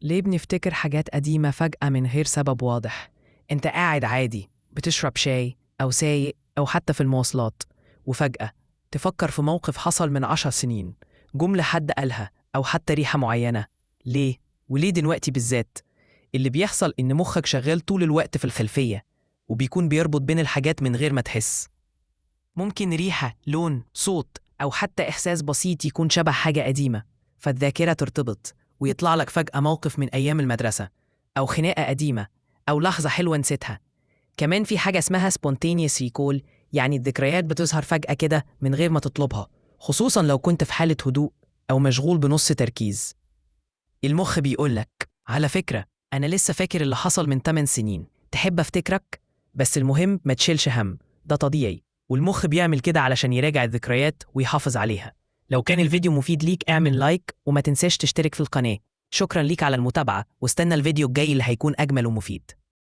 ليه بنفتكر حاجات قديمة فجأة من غير سبب واضح؟ انت قاعد عادي بتشرب شاي أو سايق أو حتى في المواصلات، وفجأة تفكر في موقف حصل من 10 سنين، جملة حد قالها أو حتى ريحة معينة. ليه؟ وليه دلوقتي بالذات؟ اللي بيحصل إن مخك شغال طول الوقت في الخلفية، وبيكون بيربط بين الحاجات من غير ما تحس. ممكن ريحة، لون، صوت، أو حتى إحساس بسيط يكون شبه حاجة قديمة، فالذاكرة ترتبط ويطلع لك فجأة موقف من أيام المدرسة، أو خناقة قديمة، أو لحظة حلوة نسيتها. كمان في حاجة اسمها spontaneous recall، يعني الذكريات بتظهر فجأة كده من غير ما تطلبها، خصوصا لو كنت في حالة هدوء أو مشغول بنص تركيز. المخ بيقولك على فكرة، أنا لسه فاكر اللي حصل من 8 سنين، تحب أفتكرك؟ بس المهم ما تشيلش هم، ده طبيعي، والمخ بيعمل كده علشان يراجع الذكريات ويحافظ عليها. لو كان الفيديو مفيد ليك اعمل لايك وما تنساش تشترك في القناة. شكرا ليك على المتابعة، واستنى الفيديو الجاي اللي هيكون أجمل ومفيد.